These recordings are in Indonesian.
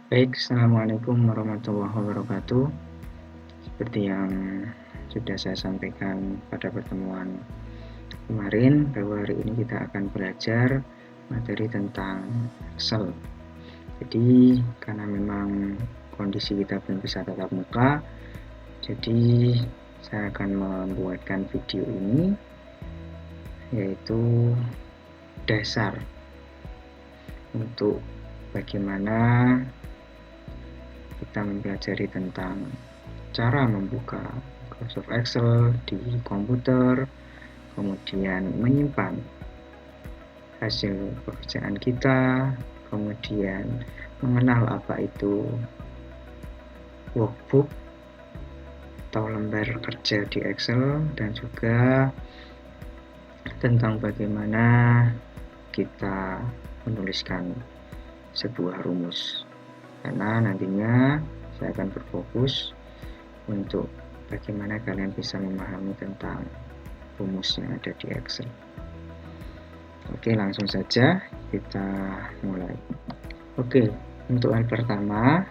Baik, Assalamualaikum warahmatullahi wabarakatuh. Seperti yang sudah saya sampaikan pada pertemuan kemarin, bahwa hari ini kita akan belajar materi tentang Excel. Jadi, karena memang kondisi kita belum bisa tatap muka, jadi saya akan membuatkan video ini, yaitu dasar untuk bagaimana kita mempelajari tentang cara membuka Microsoft Excel di komputer, kemudian menyimpan hasil pekerjaan kita, kemudian mengenal apa itu workbook atau lembar kerja di Excel, dan juga tentang bagaimana kita menuliskan sebuah rumus. Karena nantinya saya akan berfokus untuk bagaimana kalian bisa memahami tentang rumus yang ada di Excel. Oke, langsung saja kita mulai. Oke, untuk hal pertama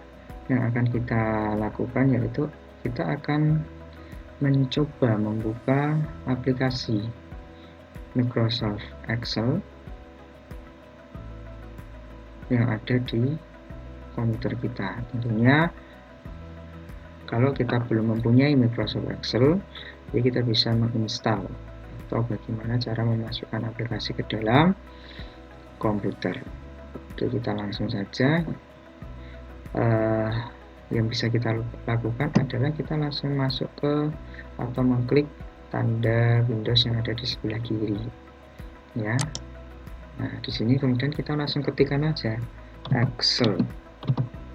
yang akan kita lakukan yaitu kita akan mencoba membuka aplikasi Microsoft Excel yang ada di komputer kita. Tentunya kalau kita belum mempunyai Microsoft Excel, jadi kita bisa menginstal atau bagaimana cara memasukkan aplikasi ke dalam komputer. Oke, kita langsung saja. Yang bisa kita lakukan adalah kita langsung masuk ke atau mengklik tanda Windows yang ada di sebelah kiri, ya. Nah, di sini kemudian kita langsung ketikkan aja Excel.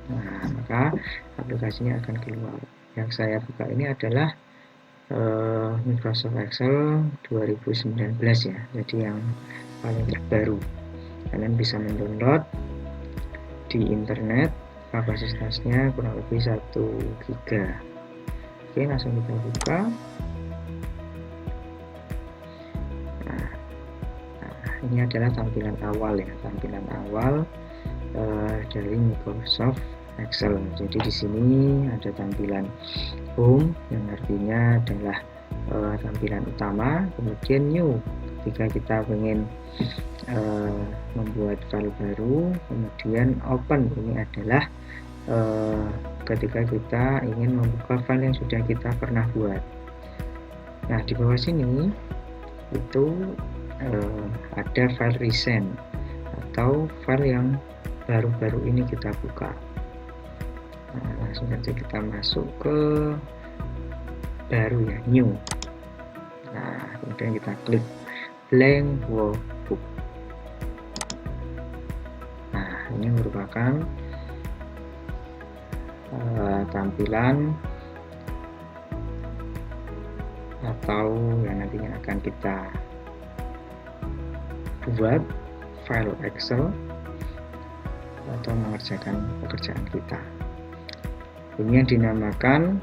Nah, maka aplikasinya akan keluar. Yang saya buka ini adalah Microsoft Excel 2019 ya, jadi yang paling terbaru. Kalian bisa mendownload di internet, kapasitasnya kurang lebih 1 GB. Oke, langsung kita buka. Nah, ini adalah tampilan awal ya, tampilan awal dari Microsoft Excel. Jadi di sini ada tampilan home yang artinya adalah tampilan utama, kemudian new ketika kita ingin membuat file baru, kemudian open ini adalah ketika kita ingin membuka file yang sudah kita pernah buat. Nah, di bawah sini itu ada file recent atau file yang baru-baru ini kita buka. Nah, langsung saja kita masuk ke baru ya, new. Nah, kemudian kita klik blank workbook. Nah, ini merupakan tampilan atau yang nantinya akan kita buat file Excel atau mengerjakan pekerjaan kita. Ini yang dinamakan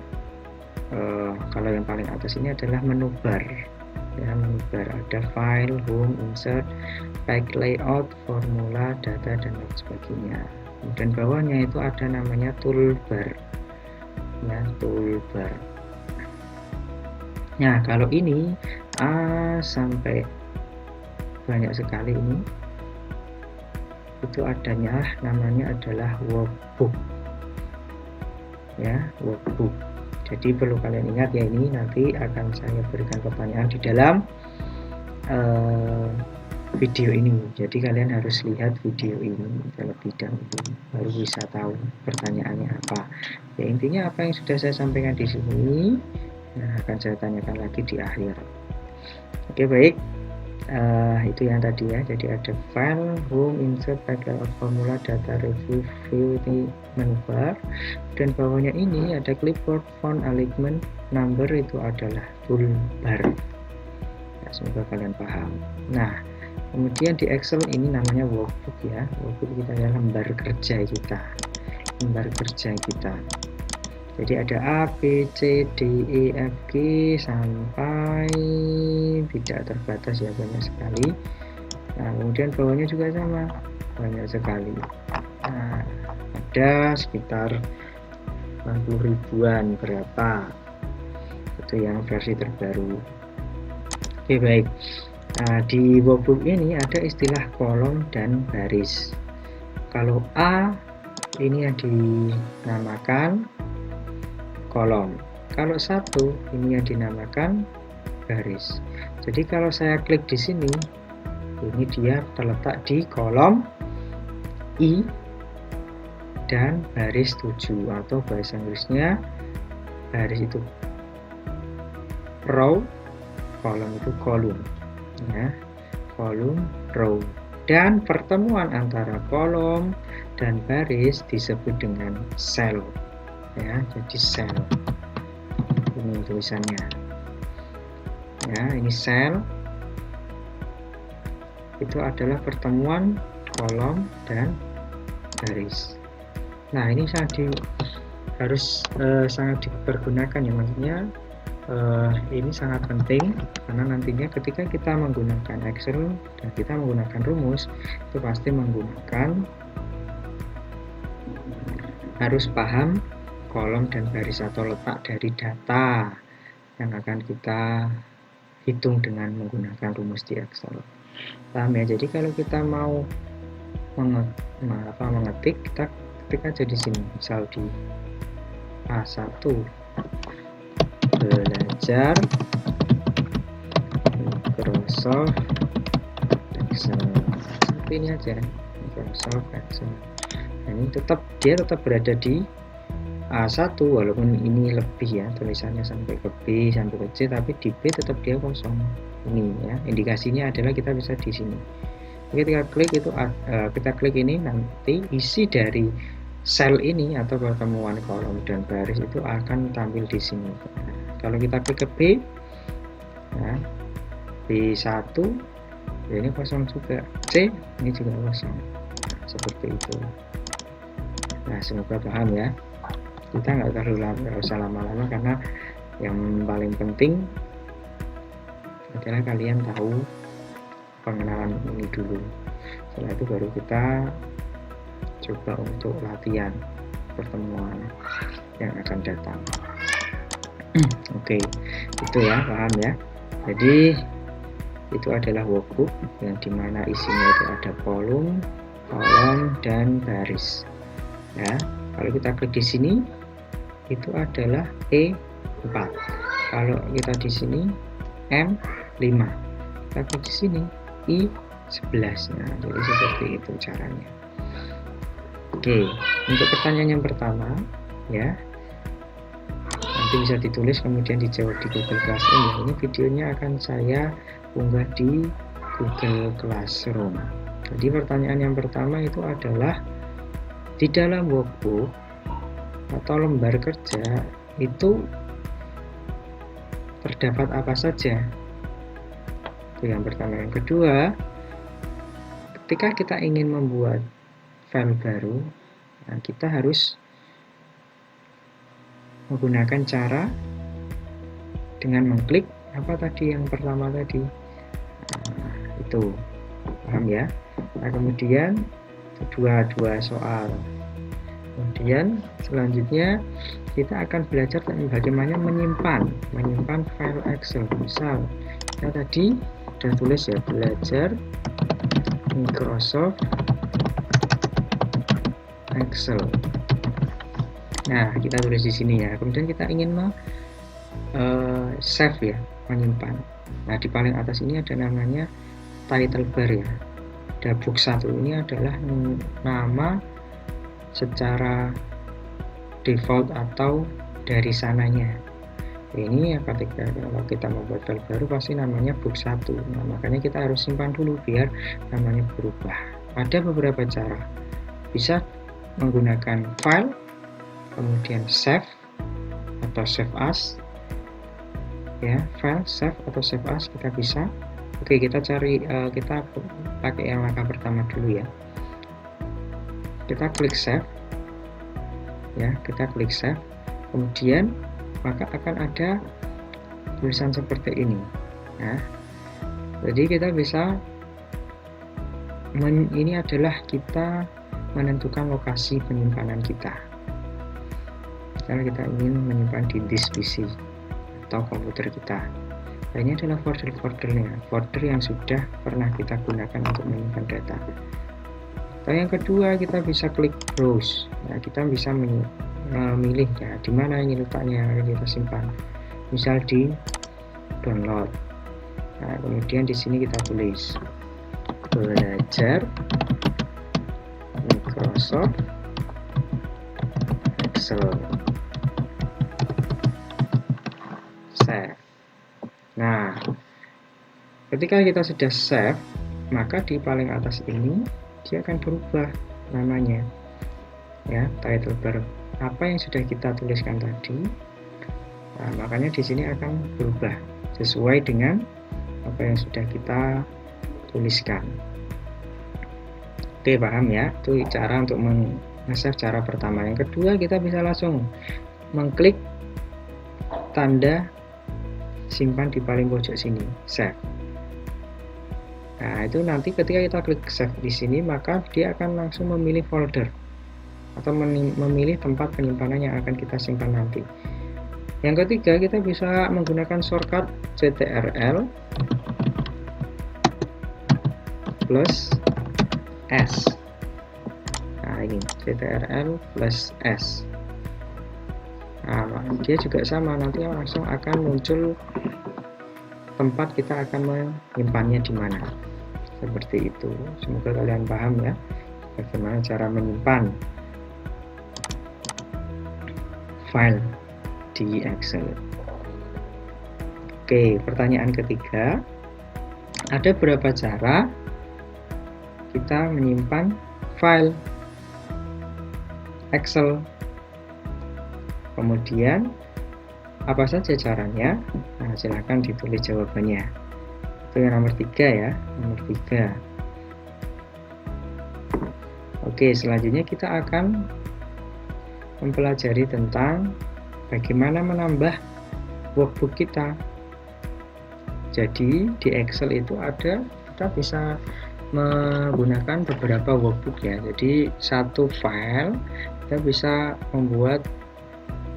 kalau yang paling atas ini adalah menu bar ya, menu bar ada file, home, insert, back layout, formula, data, dan lain sebagainya. Kemudian bawahnya itu ada namanya toolbar ya, toolbar. Nah, kalau ini sampai banyak sekali ini, itu adanya namanya adalah workbook ya, workbook. Jadi perlu kalian ingat ya, ini nanti akan saya berikan pertanyaan di dalam video ini. Jadi kalian harus lihat video ini terlebih dahulu baru bisa tahu pertanyaannya apa. Ya, intinya apa yang sudah saya sampaikan di sini akan saya tanyakan lagi di akhir. Oke, baik. Itu yang tadi ya, jadi ada file, home, insert, back layout, formula, data, review, view, ini menu bar, dan bawahnya ini ada clipboard, font, alignment, number, itu adalah toolbar ya, semoga kalian paham. Nah, kemudian di Excel ini namanya workbook ya, workbook kita adalah lembar kerja kita, lembar kerja kita. Jadi ada A, B, C, D, E, F, G sampai tidak terbatas ya, banyak sekali. Nah, kemudian bawahnya juga sama, banyak sekali. Nah, ada sekitar 60 ribuan berapa, itu yang versi terbaru. Oke, baik. Nah, di workbook ini ada istilah kolom dan baris. Kalau A ini yang dinamakan kolom, kalau 1 ini yang dinamakan baris. Jadi kalau saya klik di sini, ini dia terletak di kolom I dan baris 7, atau bahasa Inggrisnya baris itu row, kolom itu kolom, ya, kolom row. Dan pertemuan antara kolom dan baris disebut dengan sel, ya, jadi sel. Ini tulisannya, ya, ini sel. Itu adalah pertemuan kolom dan baris. Nah, ini harus sangat dipergunakan, ya, maksudnya ini sangat penting karena nantinya ketika kita menggunakan Excel dan kita menggunakan rumus, itu pasti harus paham kolom dan baris atau letak dari data yang akan kita hitung dengan menggunakan rumus di Excel. Paham ya? Jadi kalau kita mau mengetik, kita ketik aja di sini, misal di A1 belajar Microsoft Excel, seperti ini aja, Microsoft Excel. Nah, ini dia tetap berada di A1 walaupun ini lebih, ya, tulisannya sampai ke B sampai ke C, tapi di B tetap dia kosong. Ini, ya, indikasinya adalah kita bisa di sini. Ketika kita klik ini, nanti isi dari sel ini atau pertemuan kolom dan baris itu akan tampil di sini. Nah, kalau kita klik ke B, nah, B1, ya, ini kosong juga, C ini juga kosong, nah, seperti itu. Nah, semoga paham, ya. Kita nggak usah lama-lama karena yang paling penting adalah kalian tahu pengenalan ini dulu. Setelah itu baru kita coba untuk latihan pertemuan yang akan datang. Oke, itu, ya, paham, ya. Jadi itu adalah workbook yang dimana isinya itu ada kolom, dan baris, ya. Kalau kita klik di sini itu adalah E4, kalau kita di sini M5, kita klik di sini I11. Nah, jadi seperti itu caranya. Oke, untuk pertanyaan yang pertama, ya, nanti bisa ditulis kemudian dijawab di Google Classroom, ya. Ini videonya akan saya unggah di Google Classroom. Jadi pertanyaan yang pertama itu adalah di dalam workbook atau lembar kerja itu terdapat apa saja. Itu yang pertama. Yang kedua, ketika kita ingin membuat file baru, nah, kita harus menggunakan cara dengan mengklik apa tadi yang pertama tadi. Nah, itu paham, ya. Nah, kemudian dua soal. Kemudian selanjutnya kita akan belajar tentang bagaimana menyimpan file Excel. Misal kita tadi sudah tulis, ya, belajar Microsoft Excel. Nah, kita tulis di sini, ya. Kemudian kita ingin save, ya, menyimpan. Nah, di paling atas ini ada namanya title bar, ya. Ada book 1 ini adalah nama secara default atau dari sananya. Ini, ya, ketika kalau kita membuat file baru pasti namanya book 1. Nah, makanya kita harus simpan dulu biar namanya berubah. Ada beberapa cara. Bisa menggunakan file, kemudian save atau save as, ya, file, save atau save as kita bisa. Oke, kita pakai yang langkah pertama dulu, ya. Kita klik save, ya, kita klik save, kemudian maka akan ada tulisan seperti ini, ya. Jadi kita bisa ini adalah kita menentukan lokasi penyimpanan kita. Misalnya kita ingin menyimpan di disk PC atau komputer kita. Nah, ini adalah folder-foldernya, folder yang sudah pernah kita gunakan untuk menyimpan data. Nah, yang kedua, kita bisa klik browse. Nah, kita bisa memilih ya di mana ini letaknya yang kita simpan. Misal di download. Nah, kemudian di sini kita tulis belajar Microsoft Excel. Save. Nah, ketika kita sudah save, maka di paling atas ini dia akan berubah namanya, ya, title bar apa yang sudah kita tuliskan tadi. Nah, makanya di sini akan berubah sesuai dengan apa yang sudah kita tuliskan. Oke, paham ya? Itu cara untuk men-save cara pertama. Yang kedua, kita bisa langsung mengklik tanda simpan di paling pojok sini, save. Nah, itu nanti ketika kita klik save di sini, maka dia akan langsung memilih folder atau memilih tempat penyimpanan yang akan kita simpan nanti. Yang ketiga, kita bisa menggunakan shortcut CTRL plus S. Nah, ini CTRL plus S. Nah, dia juga sama, nanti langsung akan muncul tempat kita akan menyimpannya di mana. Seperti itu. Semoga kalian paham ya bagaimana cara menyimpan file di Excel. Oke, pertanyaan ketiga, ada berapa cara kita menyimpan file Excel? Kemudian apa saja caranya? Nah, silahkan ditulis jawabannya. Itu yang nomor 3 ya, nomor 3. Oke, selanjutnya kita akan mempelajari tentang bagaimana menambah workbook kita. Jadi di Excel itu kita bisa menggunakan beberapa workbook ya. Jadi satu file kita bisa membuat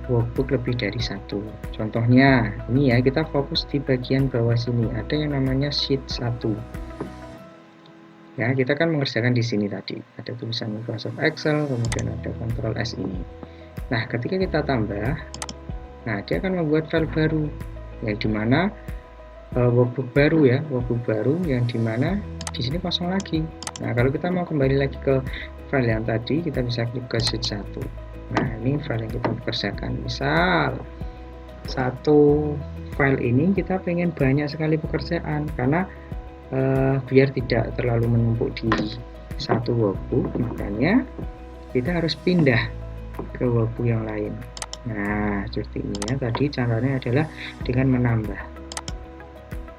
workbook lebih dari satu. Contohnya ini ya, kita fokus di bagian bawah sini, ada yang namanya sheet 1 ya. Kita kan mengerjakan di sini tadi ada tulisan Microsoft Excel, kemudian ada Ctrl S ini. Nah, ketika kita tambah, nah dia akan membuat file baru yang dimana workbook baru ya, workbook baru yang dimana di sini kosong lagi. Nah, kalau kita mau kembali lagi ke file yang tadi, kita bisa klik ke sheet 1. Nah, ini file yang kita kerjakan. Misal satu file ini kita pengen banyak sekali pekerjaan, karena biar tidak terlalu menumpuk di satu workbook, makanya kita harus pindah ke workbook yang lain. Nah, seperti ini ya. Tadi caranya adalah dengan menambah.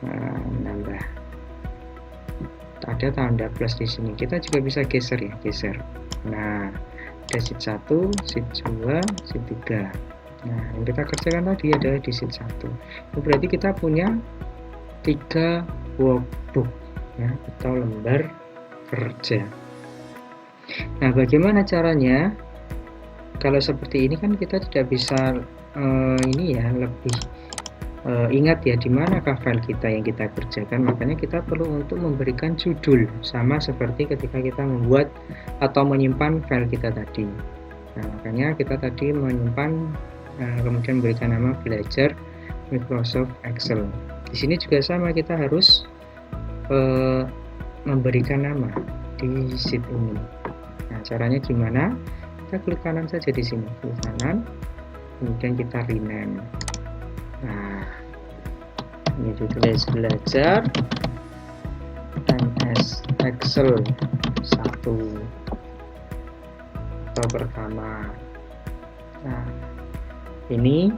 Nah, menambah. Ada tanda plus di sini. Kita juga bisa geser ya, geser. Nah, ada sheet 1, sheet 2, sheet 3. Nah, yang kita kerjakan tadi adalah di sheet 1. Itu berarti kita punya 3 workbook ya, atau lembar kerja. Nah, bagaimana caranya? Kalau seperti ini kan kita tidak bisa ini ya, lebih ingat ya di manakah file kita yang kita kerjakan. Makanya kita perlu untuk memberikan judul, sama seperti ketika kita membuat atau menyimpan file kita tadi. Nah, makanya kita tadi menyimpan kemudian memberikan nama belajar Microsoft Excel. Di sini juga sama, kita harus memberikan nama di sheet ini. Nah, caranya gimana? Kita klik kanan saja di sini, klik kanan, kemudian kita rename. Nah, ini ditulis belajar MS Excel 1 atau pertama. Nah, ini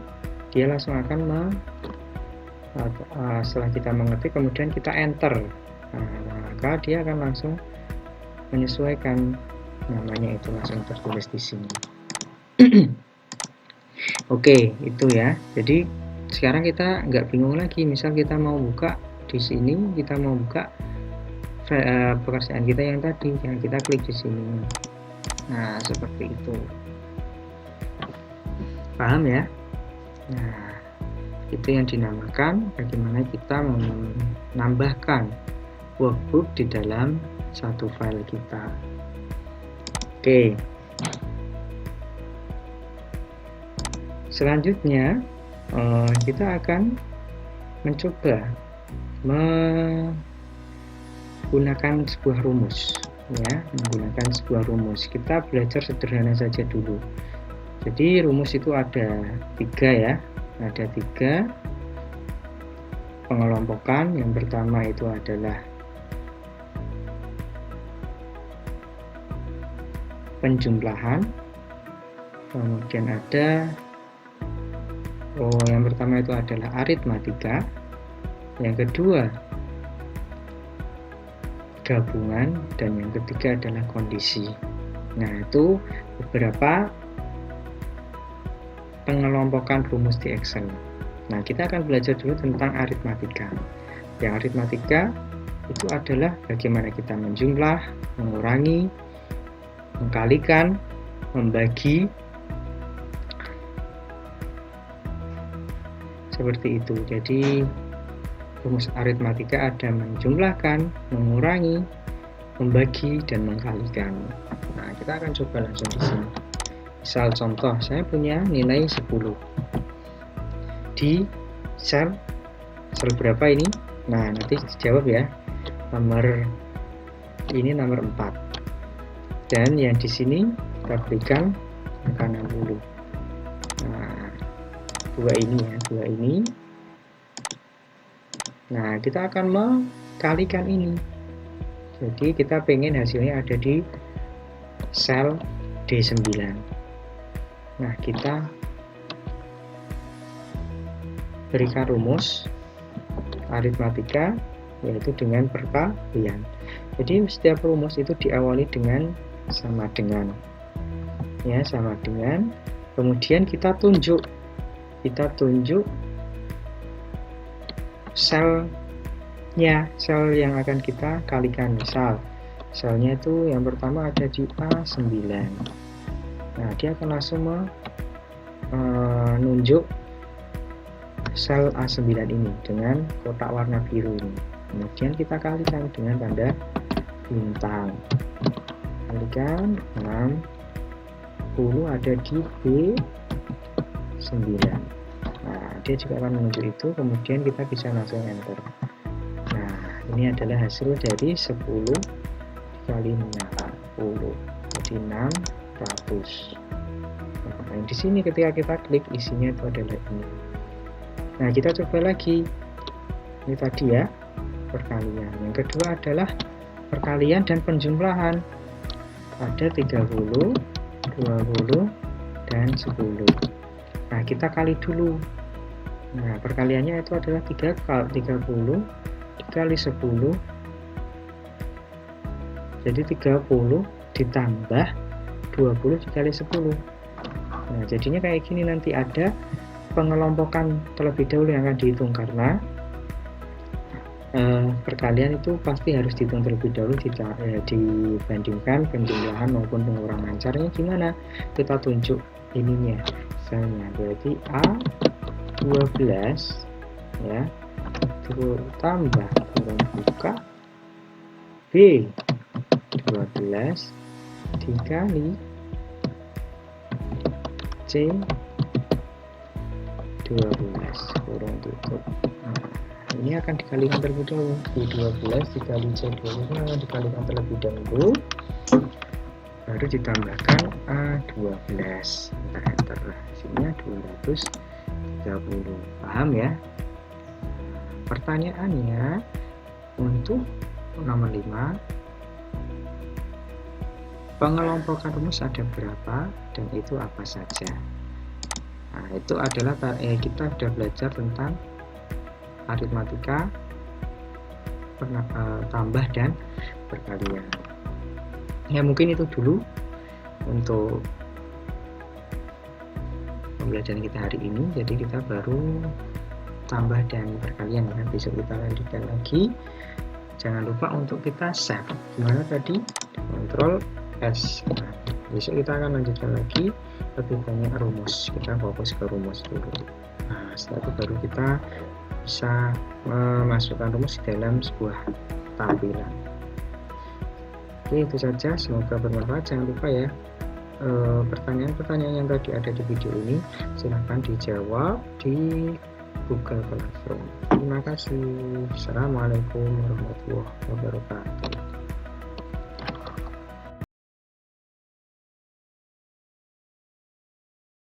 dia langsung akan setelah kita mengetik kemudian kita enter, nah, maka dia akan langsung menyesuaikan namanya, itu langsung tertulis di sini. Oke, itu ya. Jadi sekarang kita nggak bingung lagi. Misal kita mau buka di sini, kita mau buka pekerjaan kita yang tadi, yang kita klik di sini. Nah, seperti itu. Paham ya? Nah, itu yang dinamakan bagaimana kita menambahkan workbook di dalam satu file kita. Oke. Selanjutnya, kita akan mencoba menggunakan sebuah rumus, ya, menggunakan sebuah rumus. Kita belajar sederhana saja dulu. Jadi rumus itu ada 3 ya, ada 3 pengelompokan. Yang pertama itu adalah penjumlahan, kemudian ada yang pertama itu adalah aritmatika, yang kedua gabungan, dan yang ketiga adalah kondisi. Nah, itu beberapa pengelompokan rumus di Excel. Nah, kita akan belajar dulu tentang aritmatika. Yang aritmatika itu adalah bagaimana kita menjumlah, mengurangi, mengkalikan, membagi, seperti itu. Jadi rumus aritmatika ada menjumlahkan, mengurangi, membagi, dan mengkalikan. Nah, kita akan coba langsung di sini. Misal contoh, saya punya nilai 10 di sel berapa ini? Nah, nanti dijawab ya. Ini nomor 4. Dan yang di sini kita berikan angka 60. Nah, 2 ini ya, 2 ini. Nah, kita akan mengkalikan ini. Jadi kita pengen hasilnya ada di sel D9. Nah, kita berikan rumus aritmatika, yaitu dengan perkalian. Jadi setiap rumus itu diawali dengan sama dengan, ya, sama dengan. Kemudian kita tunjuk selnya, sel yang akan kita kalikan. Misal selnya itu yang pertama ada di A9. Nah, dia akan langsung menunjuk sel A9 ini dengan kotak warna biru ini. Kemudian kita kalikan dengan tanda bintang. Kalikan 60 ada di B9. Nah, dia juga akan menunjuk itu. Kemudian kita bisa langsung enter. Nah, ini adalah hasil dari 10 dikali 60, jadi 600. Nah, di sini ketika kita klik, isinya itu adalah ini. Nah, kita coba lagi. Ini tadi ya, perkalian. Yang kedua adalah perkalian dan penjumlahan. Ada 30, 20, dan 10. Nah, kita kali dulu. Nah, perkaliannya itu adalah 30 dikali 10. Jadi 30 ditambah 20 dikali 10. Nah, jadinya kayak gini. Nanti ada pengelompokan terlebih dahulu yang akan dihitung, karena perkalian itu pasti harus dihitung terlebih dahulu dibandingkan penjumlahan maupun pengurangan. Caranya gimana? Kita tunjuk ininya, selnya. Berarti A12 ya, tambah kurung buka B12 dikali C12 kurung tutup. Nah, ini akan dikalikan terlebih dahulu. B12 dikali C12 ini akan dikalikan terlebih dahulu, baru ditambahkan A12. Kita enter, hasilnya 230. Paham ya? Pertanyaannya untuk nomor 5, pengelompokan rumus ada berapa dan itu apa saja? Nah, itu adalah kita sudah belajar tentang aritmatika, tambah dan perkalian. Ya, mungkin itu dulu untuk pembelajaran kita hari ini. Jadi kita baru tambah dan perkalian ya. Besok kita lanjutkan lagi. Jangan lupa untuk kita save. Gimana tadi? Ctrl S. besok kita akan lanjutkan lagi lebih banyak rumus. Kita fokus ke rumus dulu. Nah, setelah itu baru kita bisa memasukkan rumus di dalam sebuah tampilan. Oke, itu saja, semoga bermanfaat. Jangan lupa ya, pertanyaan-pertanyaan yang tadi ada di video ini silahkan dijawab di Google Classroom. Terima kasih. Assalamualaikum warahmatullahi wabarakatuh.